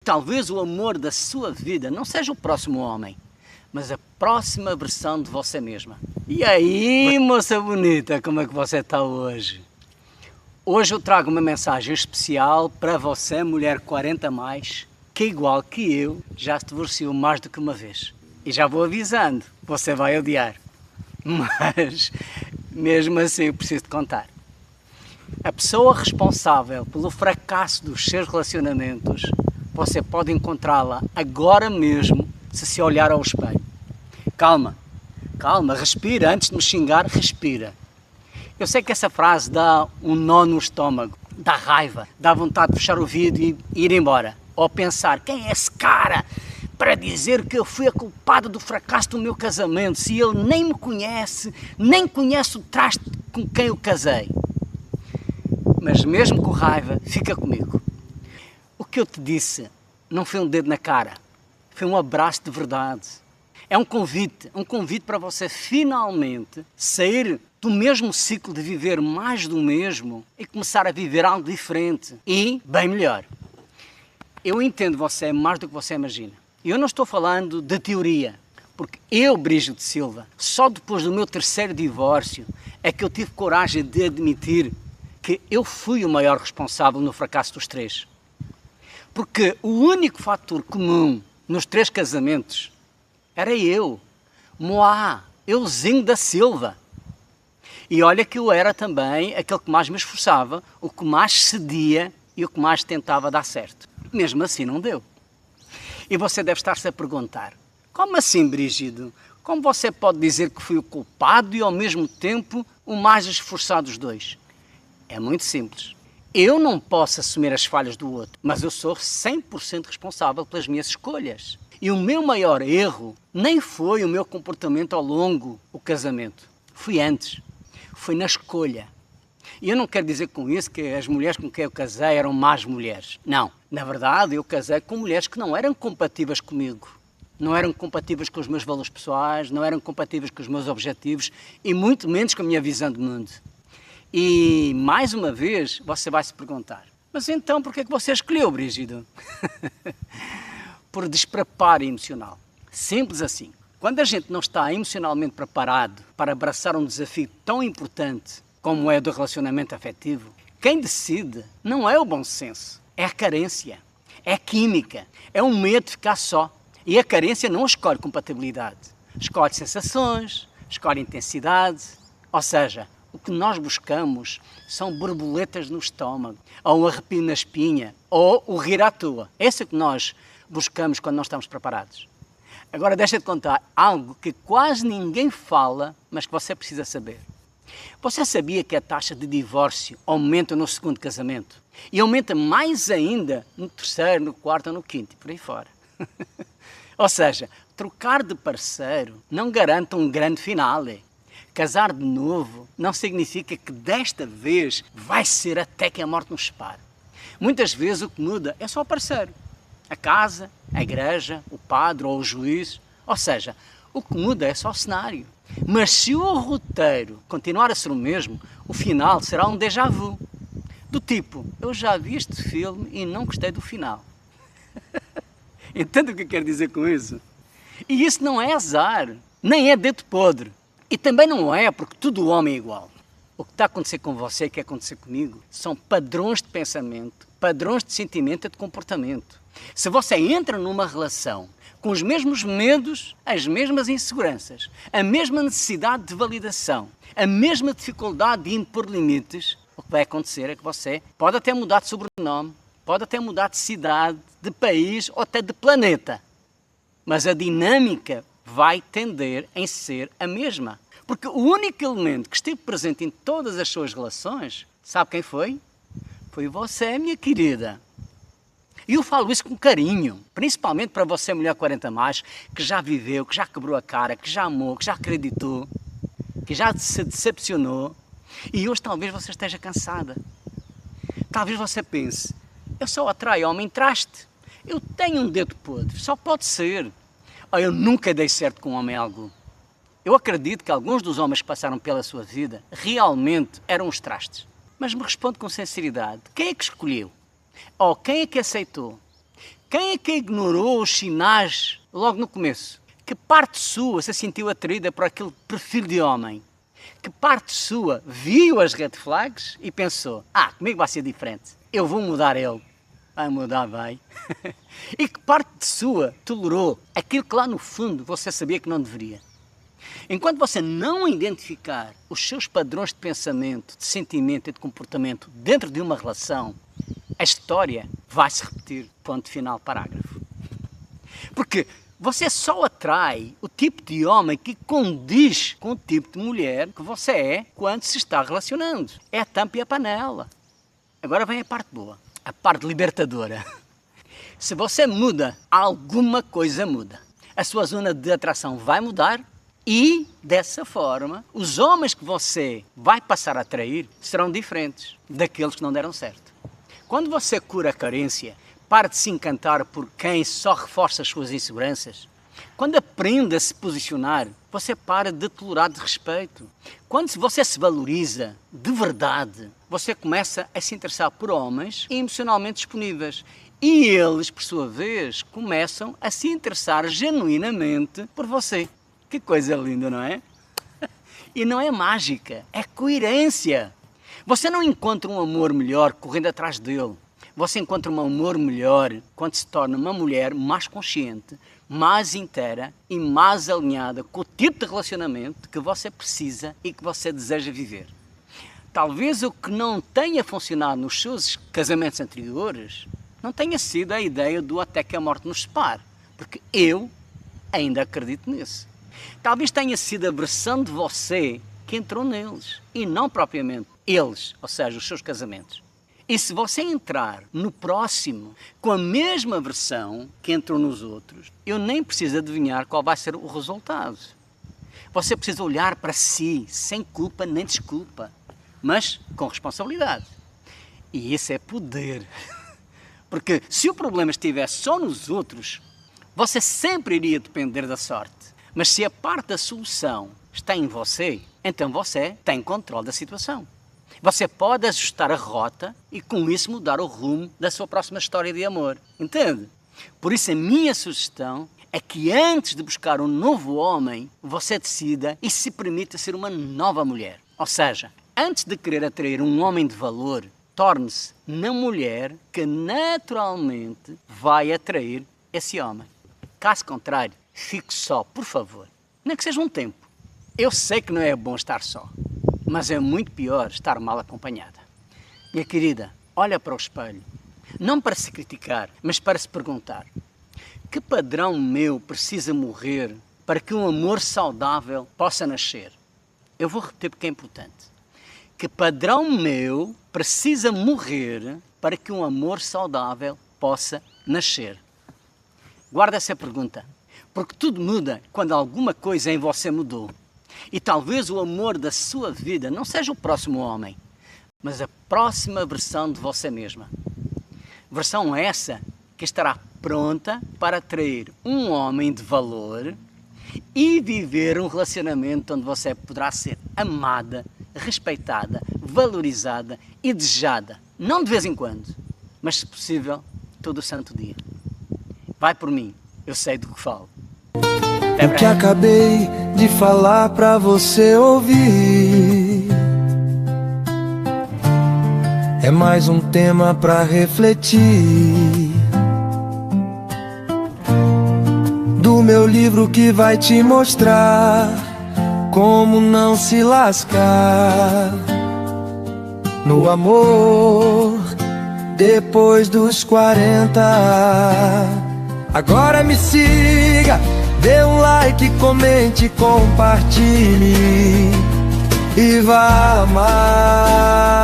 talvez o amor da sua vida não seja o próximo homem, mas a próxima versão de você mesma. E aí, moça bonita, como é que você está hoje? Hoje eu trago uma mensagem especial para você, mulher 40+, que igual que eu, já se divorciou mais do que uma vez. E já vou avisando, você vai odiar. Mas, mesmo assim, eu preciso te contar. A pessoa responsável pelo fracasso dos seus relacionamentos, você pode encontrá-la agora mesmo, se olhar ao espelho. Calma, calma, respira, antes de me xingar, respira. Eu sei que essa frase dá um nó no estômago, dá raiva, dá vontade de fechar o vídeo e ir embora. Ou pensar, quem é esse cara para dizer que eu fui a culpada do fracasso do meu casamento, se ele nem me conhece, nem conhece o traste com quem eu casei. Mas mesmo com raiva, fica comigo. O que eu te disse não foi um dedo na cara, foi um abraço de verdade. É um convite para você finalmente sair do mesmo ciclo de viver mais do mesmo e começar a viver algo diferente e bem melhor. Eu entendo você mais do que você imagina. E eu não estou falando de teoria, porque eu, Brígido Silva, só depois do meu 3º divórcio é que eu tive coragem de admitir que eu fui o maior responsável no fracasso dos 3. Porque o único fator comum nos 3 casamentos era eu, Moá, euzinho da Silva. E olha que eu era também aquele que mais me esforçava, o que mais cedia e o que mais tentava dar certo. Mesmo assim não deu. E você deve estar-se a perguntar, como assim, Brígido? Como você pode dizer que fui o culpado e ao mesmo tempo o mais esforçado dos 2? É muito simples. Eu não posso assumir as falhas do outro, mas eu sou 100% responsável pelas minhas escolhas. E o meu maior erro nem foi o meu comportamento ao longo do casamento. Foi antes. Foi na escolha. E eu não quero dizer com isso que as mulheres com quem eu casei eram más mulheres. Não. Na verdade, eu casei com mulheres que não eram compatíveis comigo. Não eram compatíveis com os meus valores pessoais, não eram compatíveis com os meus objetivos e muito menos com a minha visão de mundo. E, mais uma vez, você vai se perguntar, mas então por que é que você escolheu, Brígido? Por despreparo emocional. Simples assim. Quando a gente não está emocionalmente preparado para abraçar um desafio tão importante como é o do relacionamento afetivo, quem decide não é o bom senso, é a carência, é a química, é o medo de ficar só. E a carência não escolhe compatibilidade, escolhe sensações, escolhe intensidade, ou seja, o que nós buscamos são borboletas no estômago, ou um arrepio na espinha, ou o rir à toa. Esse é o que nós buscamos quando não estamos preparados. Agora deixa-te contar algo que quase ninguém fala, mas que você precisa saber. Você sabia que a taxa de divórcio aumenta no 2º casamento? E aumenta mais ainda no 3º, no 4º ou no 5º, e por aí fora. Ou seja, trocar de parceiro não garante um grande finale. Casar de novo não significa que desta vez vai ser até que a morte nos separe. Muitas vezes o que muda é só o parceiro. A casa, a igreja, o padre ou o juiz. Ou seja, o que muda é só o cenário. Mas se o roteiro continuar a ser o mesmo, o final será um déjà vu. Do tipo, eu já vi este filme e não gostei do final. Entende o que eu quero dizer com isso? E isso não é azar, nem é dedo podre. E também não é porque todo homem é igual. O que está a acontecer com você e que acontecer comigo são padrões de pensamento, padrões de sentimento e de comportamento. Se você entra numa relação com os mesmos medos, as mesmas inseguranças, a mesma necessidade de validação, a mesma dificuldade de impor limites, o que vai acontecer é que você pode até mudar de sobrenome, pode até mudar de cidade, de país ou até de planeta. Mas a dinâmica vai tender em ser a mesma. Porque o único elemento que esteve presente em todas as suas relações, sabe quem foi? Foi você, minha querida. E eu falo isso com carinho, principalmente para você, mulher 40+, que já viveu, que já quebrou a cara, que já amou, que já acreditou, que já se decepcionou. E hoje talvez você esteja cansada. Talvez você pense, eu só atraio homem traste. Eu tenho um dedo podre, só pode ser. Ou eu nunca dei certo com homem algum. Eu acredito que alguns dos homens que passaram pela sua vida realmente eram os trastes. Mas me responde com sinceridade, quem é que escolheu? Ou quem é que aceitou? Quem é que ignorou os sinais logo no começo? Que parte sua se sentiu atraída por aquele perfil de homem? Que parte sua viu as red flags e pensou, comigo vai ser diferente, eu vou mudar ele. Vai mudar, vai. E que parte sua tolerou aquilo que lá no fundo você sabia que não deveria? Enquanto você não identificar os seus padrões de pensamento, de sentimento e de comportamento dentro de uma relação, a história vai se repetir, ponto final, parágrafo. Porque você só atrai o tipo de homem que condiz com o tipo de mulher que você é quando se está relacionando. É a tampa e a panela. Agora vem a parte boa, a parte libertadora. Se você muda, alguma coisa muda. A sua zona de atração vai mudar e, dessa forma, os homens que você vai passar a atrair serão diferentes daqueles que não deram certo. Quando você cura a carência, para de se encantar por quem só reforça as suas inseguranças. Quando aprende a se posicionar, você para de tolerar desrespeito. Quando você se valoriza de verdade, você começa a se interessar por homens emocionalmente disponíveis. E eles, por sua vez, começam a se interessar genuinamente por você. Que coisa linda, não é? E não é mágica, é coerência. Você não encontra um amor melhor correndo atrás dele. Você encontra um amor melhor quando se torna uma mulher mais consciente, mais inteira e mais alinhada com o tipo de relacionamento que você precisa e que você deseja viver. Talvez o que não tenha funcionado nos seus casamentos anteriores não tenha sido a ideia do até que a morte nos separe, porque eu ainda acredito nisso. Talvez tenha sido a versão de você que entrou neles e não propriamente eles, ou seja, os seus casamentos. E se você entrar no próximo com a mesma versão que entrou nos outros, eu nem preciso adivinhar qual vai ser o resultado. Você precisa olhar para si sem culpa nem desculpa, mas com responsabilidade. E isso é poder. Porque se o problema estivesse só nos outros, você sempre iria depender da sorte. Mas se a parte da solução está em você, então você tem controle da situação. Você pode ajustar a rota e com isso mudar o rumo da sua próxima história de amor. Entende? Por isso a minha sugestão é que antes de buscar um novo homem, você decida e se permita ser uma nova mulher. Ou seja, antes de querer atrair um homem de valor, torne-se na mulher que naturalmente vai atrair esse homem. Caso contrário, fique só, por favor. Nem que seja um tempo. Eu sei que não é bom estar só, mas é muito pior estar mal acompanhada. Minha querida, olha para o espelho, não para se criticar, mas para se perguntar: que padrão meu precisa morrer para que um amor saudável possa nascer? Eu vou repetir porque é importante. Que padrão meu precisa morrer para que um amor saudável possa nascer? Guarda essa pergunta, porque tudo muda quando alguma coisa em você mudou. E talvez o amor da sua vida não seja o próximo homem, mas a próxima versão de você mesma. Versão essa que estará pronta para atrair um homem de valor e viver um relacionamento onde você poderá ser amada, respeitada, valorizada e desejada. Não de vez em quando, mas se possível, todo o santo dia. Vai por mim, eu sei do que falo. O que acabei de falar pra você ouvir é mais um tema pra refletir, do meu livro que vai te mostrar como não se lascar no amor depois dos 40. Agora me siga, dê um like, comente, compartilhe e vá amar.